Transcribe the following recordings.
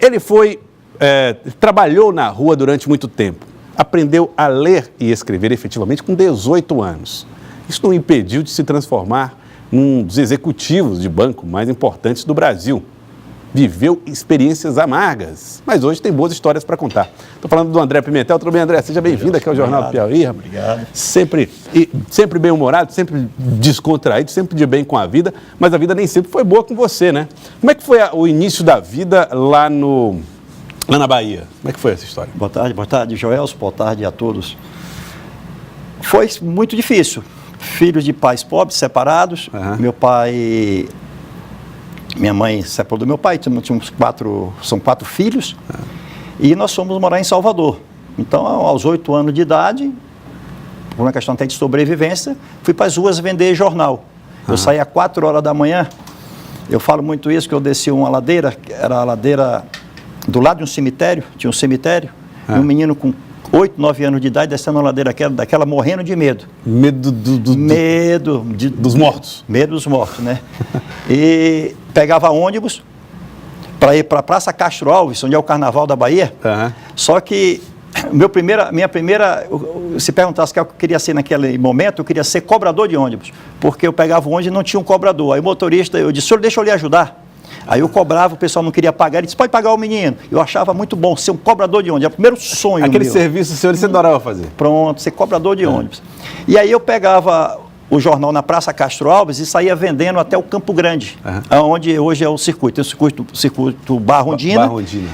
Ele trabalhou na rua durante muito tempo. Aprendeu a ler e escrever efetivamente com 18 anos. Isso não impediu de se transformar num dos executivos de banco mais importantes do Brasil. Viveu experiências amargas, mas hoje tem boas histórias para contar. Estou falando do André Pimentel. Tudo bem, André? Seja bem-vindo aqui ao Jornal do Piauí. Obrigado. Sempre bem-humorado, sempre descontraído, sempre de bem com a vida, mas a vida nem sempre foi boa com você, né? Como é que foi o início da vida lá na Bahia? Como é que foi essa história? Boa tarde, Joelson. Boa tarde a todos. Foi muito difícil. Filhos de pais pobres, separados. Minha mãe separou do meu pai, são 4 filhos, e nós fomos morar em Salvador. Então, aos 8 anos de idade, por uma questão até de sobrevivência, fui para as ruas vender jornal. Eu saía às 4 horas da manhã, eu falo muito isso, que eu desci uma ladeira, era a ladeira do lado de um cemitério, tinha um cemitério, e um menino com 8, 9 anos de idade, descendo uma ladeira daquela morrendo de medo. Medo dos mortos. Medo dos mortos, né? E pegava ônibus para ir para a Praça Castro Alves, onde é o Carnaval da Bahia. Só que se perguntasse o que eu queria ser naquele momento, eu queria ser cobrador de ônibus, porque eu pegava o ônibus e não tinha um cobrador. Aí o motorista, eu disse, senhor, deixa eu lhe ajudar. Aí eu cobrava, o pessoal não queria pagar, ele disse, pode pagar o menino. Eu achava muito bom ser um cobrador de ônibus, é o primeiro sonho Aquele meu. serviço, o senhor, você adorava fazer? Pronto, ser cobrador de ônibus. E aí eu pegava o jornal na Praça Castro Alves e saía vendendo até o Campo Grande, onde hoje é o circuito. Tem o circuito Barra-Rondina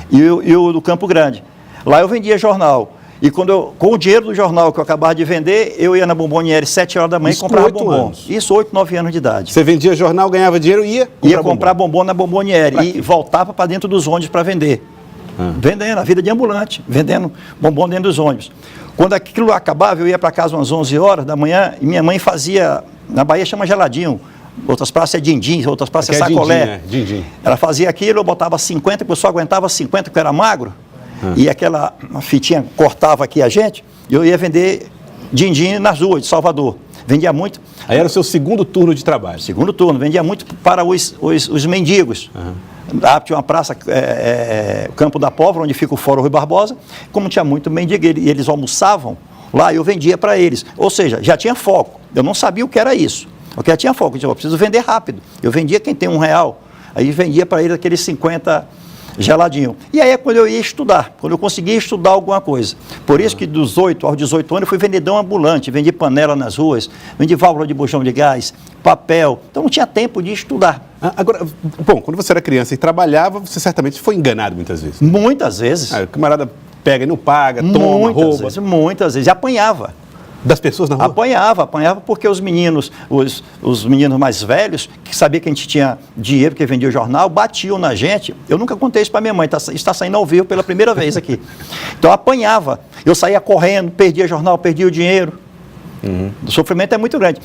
e o do Campo Grande. Lá eu vendia jornal. E com o dinheiro do jornal que eu acabava de vender, eu ia na Bomboniere 7 horas da manhã e comprava bombom. Isso, 8, 9 anos de idade. Você vendia jornal, ganhava dinheiro e ia comprar bombom na Bomboniere e voltava para dentro dos ônibus para vender. Vendendo, a vida de ambulante, vendendo bombom dentro dos ônibus. Quando aquilo acabava, eu ia para casa umas 11 horas da manhã e minha mãe fazia, na Bahia chama geladinho, outras praças é din-din, outras praças é sacolé. Din-din. Ela fazia aquilo, eu botava 50, o pessoal aguentava 50, porque eu era magro. E aquela fitinha cortava aqui a gente, e eu ia vender din-din nas ruas de Salvador. Vendia muito. Aí era o seu segundo turno de trabalho? Segundo turno, vendia muito para os mendigos. Lá tinha uma praça, Campo da Póvoa, onde fica o Fórum Rui Barbosa. Como tinha muito mendigo e eles almoçavam lá, eu vendia para eles. Ou seja, já tinha foco. Eu não sabia o que era isso. Porque já tinha foco. Eu preciso vender rápido. Eu vendia quem tem R$1. Aí vendia para eles aqueles 50 geladinho. E aí é quando eu ia estudar, quando eu conseguia estudar alguma coisa. Por isso que dos 8 aos 18 anos eu fui vendedor ambulante, vendi panela nas ruas, vendi válvula de bujão de gás, papel. Então não tinha tempo de estudar. Agora, bom, quando você era criança e trabalhava, você certamente foi enganado muitas vezes. Muitas vezes. O camarada pega e não paga, toma, rouba. Muitas vezes. E apanhava. Das pessoas na rua? Apanhava porque os meninos mais velhos, que sabiam que a gente tinha dinheiro, que vendia o jornal, batiam na gente. Eu nunca contei isso para minha mãe, está saindo ao vivo pela primeira vez aqui. Então apanhava. Eu saía correndo, perdia jornal, perdia o dinheiro. O sofrimento é muito grande.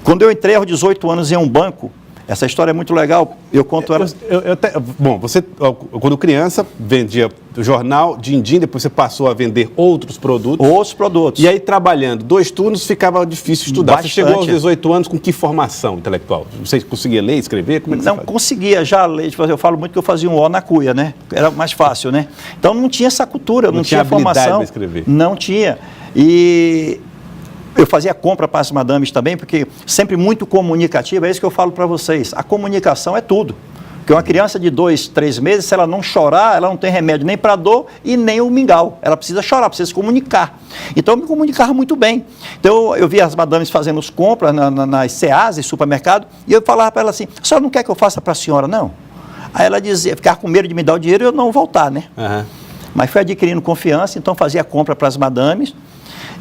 Quando eu entrei aos 18 anos em um banco, essa história é muito legal, eu conto ela... Bom, você, quando criança, vendia jornal, din-din, depois você passou a vender outros produtos. Outros produtos. E aí, trabalhando 2 turnos, ficava difícil estudar. Bastante. Você chegou aos 18 anos com que formação intelectual? Você conseguia ler, escrever? Como é que não conseguia já ler, eu falo muito que eu fazia um O na cuia, né? Era mais fácil, né? Então não tinha essa cultura, não tinha formação. Para escrever. Não tinha. E... eu fazia compra para as madames também, porque sempre muito comunicativa, é isso que eu falo para vocês. A comunicação é tudo. Porque uma criança de 2, 3 meses, se ela não chorar, ela não tem remédio nem para dor e nem o mingau. Ela precisa chorar, precisa se comunicar. Então eu me comunicava muito bem. Então eu via as madames fazendo as compras nas CEAs e supermercado, e eu falava para ela assim, a senhora não quer que eu faça para a senhora, não? Aí ela dizia, ficava com medo de me dar o dinheiro e eu não voltar, né? Mas fui adquirindo confiança, então fazia compra para as madames,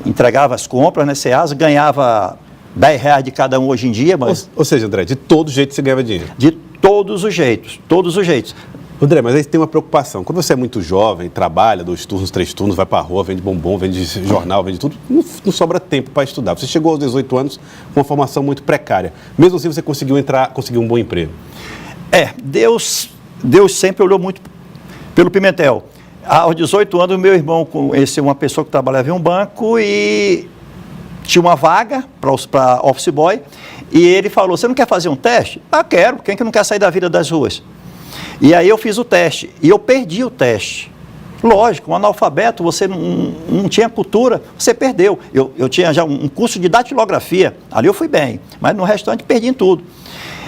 entregava as compras, né, CEAs, ganhava R$10 de cada um hoje em dia. Mas... Ou seja, André, de todo jeito você ganhava dinheiro? De todos os jeitos, todos os jeitos. André, mas aí tem uma preocupação. Quando você é muito jovem, trabalha 2 turnos, 3 turnos, vai para a rua, vende bombom, vende jornal, vende tudo, não sobra tempo para estudar. Você chegou aos 18 anos com uma formação muito precária. Mesmo assim, você conseguiu um bom emprego. Deus sempre olhou muito pelo Pimentel. Aos 18 anos, meu irmão conheceu uma pessoa que trabalhava em um banco e tinha uma vaga para office boy, e ele falou, você não quer fazer um teste? Quero, quem que não quer sair da vida das ruas? E aí eu fiz o teste, e eu perdi o teste. Lógico, um analfabeto, você não tinha cultura, você perdeu. Eu tinha já um curso de datilografia, ali eu fui bem, mas no restante perdi em tudo.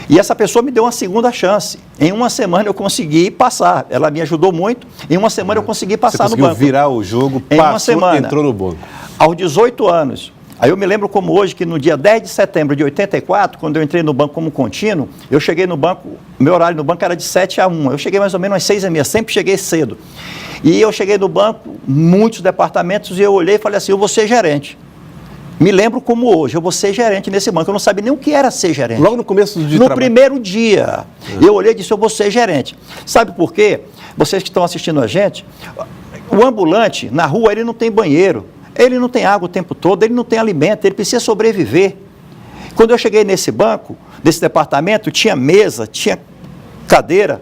E essa pessoa me deu uma segunda chance. Em uma semana eu consegui passar. Ela me ajudou muito. Em uma semana eu consegui passar no banco. Você conseguiu virar o jogo, em uma semana, entrou no banco. Aos 18 anos. Aí eu me lembro como hoje, que no dia 10 de setembro de 84, quando eu entrei no banco como contínuo, eu cheguei no banco, meu horário no banco era de 7 a 1. Eu cheguei mais ou menos às 6h30, sempre cheguei cedo. E eu cheguei no banco, muitos departamentos, e eu olhei e falei assim, eu vou ser gerente. Me lembro como hoje, eu vou ser gerente nesse banco. Eu não sabia nem o que era ser gerente. Logo no começo do dia. No primeiro dia, eu olhei e disse, eu vou ser gerente. Sabe por quê? Vocês que estão assistindo a gente, o ambulante, na rua, ele não tem banheiro, ele não tem água o tempo todo, ele não tem alimento, ele precisa sobreviver. Quando eu cheguei nesse banco, nesse departamento, tinha mesa, tinha cadeira,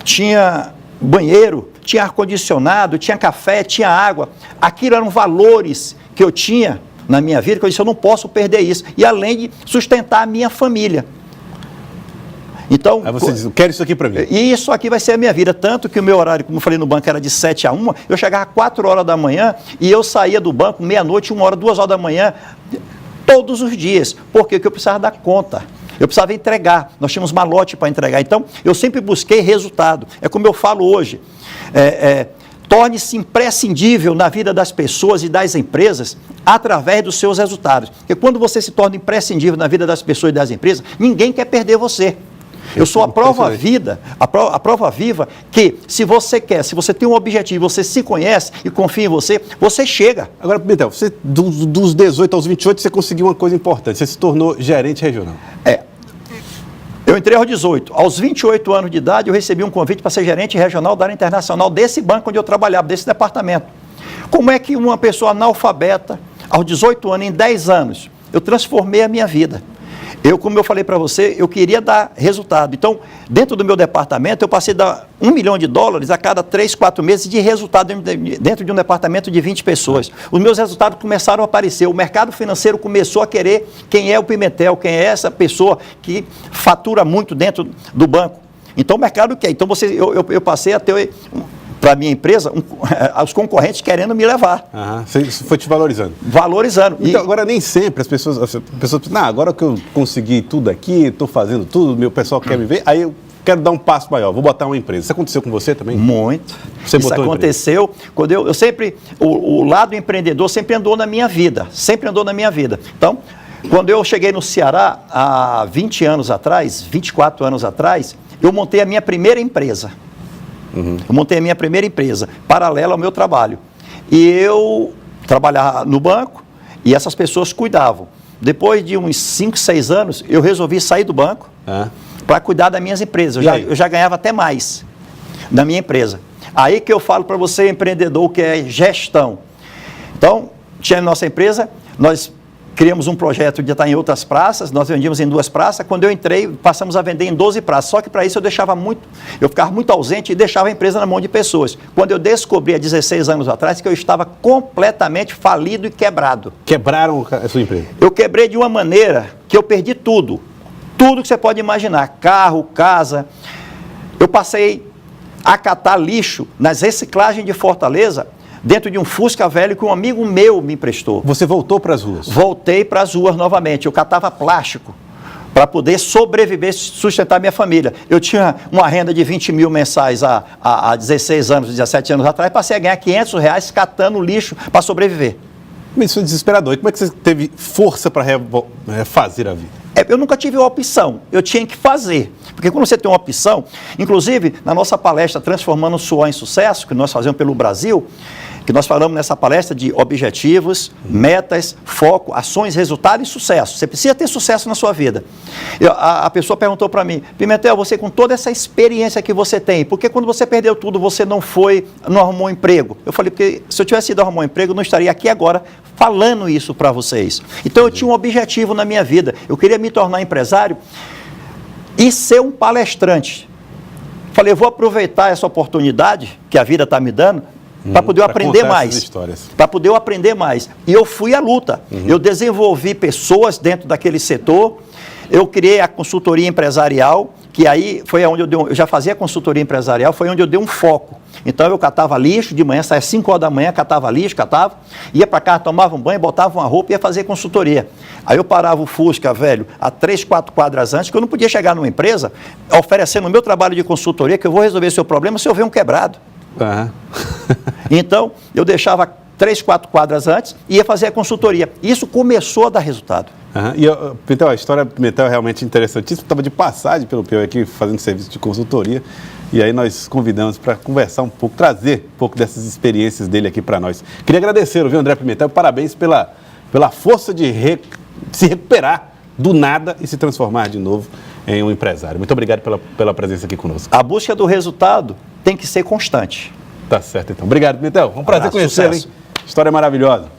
tinha banheiro, tinha ar-condicionado, tinha café, tinha água. Aquilo eram valores que eu tinha na minha vida, que eu disse, eu não posso perder isso. E além de sustentar a minha família. Então, aí você diz, eu quero isso aqui para mim. E isso aqui vai ser a minha vida. Tanto que o meu horário, como eu falei no banco, era de 7 a 1, eu chegava às 4 horas da manhã e eu saía do banco meia-noite, 1 hora, 2 horas da manhã, todos os dias. Por quê? Porque eu precisava dar conta. Eu precisava entregar. Nós tínhamos malote para entregar. Então, eu sempre busquei resultado. É como eu falo hoje. Torne-se imprescindível na vida das pessoas e das empresas através dos seus resultados. Porque quando você se torna imprescindível na vida das pessoas e das empresas, ninguém quer perder você. Eu sou a prova viva, a prova viva que se você quer, se você tem um objetivo, você se conhece e confia em você, você chega. Agora, Pimentel, você, dos 18 aos 28, você conseguiu uma coisa importante, você se tornou gerente regional. Eu entrei aos 18. Aos 28 anos de idade, eu recebi um convite para ser gerente regional da área internacional desse banco onde eu trabalhava, desse departamento. Como é que uma pessoa analfabeta, aos 18 anos, em 10 anos, eu transformei a minha vida? Como eu falei para você, eu queria dar resultado. Então, dentro do meu departamento, eu passei a dar $1 milhão a cada 3, 4 meses de resultado dentro de um departamento de 20 pessoas. Os meus resultados começaram a aparecer. O mercado financeiro começou a querer quem é o Pimentel, quem é essa pessoa que fatura muito dentro do banco. Então, o mercado quer. Então, eu passei a ter, para a minha empresa, os concorrentes querendo me levar. Isso foi te valorizando. Valorizando. Então, agora nem sempre as pessoas pensam, agora que eu consegui tudo aqui, estou fazendo tudo, meu pessoal quer me ver, aí eu quero dar um passo maior, vou botar uma empresa. Isso aconteceu com você também? Muito. Você Isso aconteceu quando eu sempre, o lado empreendedor sempre andou na minha vida, Então, quando eu cheguei no Ceará, há 20 anos atrás, 24 anos atrás, eu montei a minha primeira empresa. Eu montei a minha primeira empresa, paralela ao meu trabalho. E eu trabalhava no banco e essas pessoas cuidavam. Depois de uns 5, 6 anos, eu resolvi sair do banco para cuidar das minhas empresas. Eu já ganhava até mais da minha empresa. Aí que eu falo para você, empreendedor, que é gestão. Então, tinha nossa empresa, nós criamos um projeto de estar em outras praças, nós vendíamos em 2 praças. Quando eu entrei, passamos a vender em 12 praças. Só que para isso eu ficava muito ausente e deixava a empresa na mão de pessoas. Quando eu descobri há 16 anos atrás que eu estava completamente falido e quebrado. Quebraram a sua empresa? Eu quebrei de uma maneira que eu perdi tudo. Tudo que você pode imaginar. Carro, casa. Eu passei a catar lixo nas reciclagens de Fortaleza, dentro de um Fusca velho que um amigo meu me emprestou. Você voltou para as ruas? Voltei para as ruas novamente. Eu catava plástico para poder sobreviver, sustentar minha família. Eu tinha uma renda de 20 mil mensais há 16 anos, 17 anos atrás, passei a ganhar R$500 catando lixo para sobreviver. Mas isso é desesperador. E como é que você teve força para fazer a vida? Eu nunca tive uma opção, eu tinha que fazer. Porque quando você tem uma opção, inclusive na nossa palestra Transformando o Suor em Sucesso, que nós fazemos pelo Brasil, que nós falamos nessa palestra de objetivos, metas, foco, ações, resultado e sucesso. Você precisa ter sucesso na sua vida. A pessoa perguntou para mim, Pimentel, você com toda essa experiência que você tem, por que quando você perdeu tudo você não arrumou um emprego? Eu falei, porque se eu tivesse ido arrumar um emprego, eu não estaria aqui agora falando isso para vocês. Então eu tinha um objetivo na minha vida, eu queria me tornar empresário e ser um palestrante. Falei, eu vou aproveitar essa oportunidade que a vida está me dando, para poder eu aprender mais. Para poder eu aprender mais. E eu fui à luta. Eu desenvolvi pessoas dentro daquele setor. Eu criei a consultoria empresarial, que aí foi onde eu já fazia consultoria empresarial, foi onde eu dei um foco. Então eu catava lixo de manhã, saía às 5 horas da manhã, catava lixo, ia para casa, tomava um banho, botava uma roupa e ia fazer consultoria. Aí eu parava o Fusca, velho, a 3, 4 quadras antes, que eu não podia chegar numa empresa oferecendo o meu trabalho de consultoria, que eu vou resolver seu problema se eu ver um quebrado. Uhum. Então, eu deixava 3, 4 quadras antes e ia fazer a consultoria. Isso começou a dar resultado. Uhum. E, Pimentel, a história do Pimentel é realmente interessantíssima. Estava de passagem pelo Piauí aqui, fazendo serviço de consultoria. E aí nós convidamos para conversar um pouco, trazer um pouco dessas experiências dele aqui para nós. Queria agradecer, viu, André Pimentel? Parabéns pela força de se recuperar do nada e se transformar de novo em um empresário. Muito obrigado pela presença aqui conosco. A busca do resultado tem que ser constante. Tá certo, então. Obrigado, Pimentel. Um prazer conhecê-lo, hein? História maravilhosa.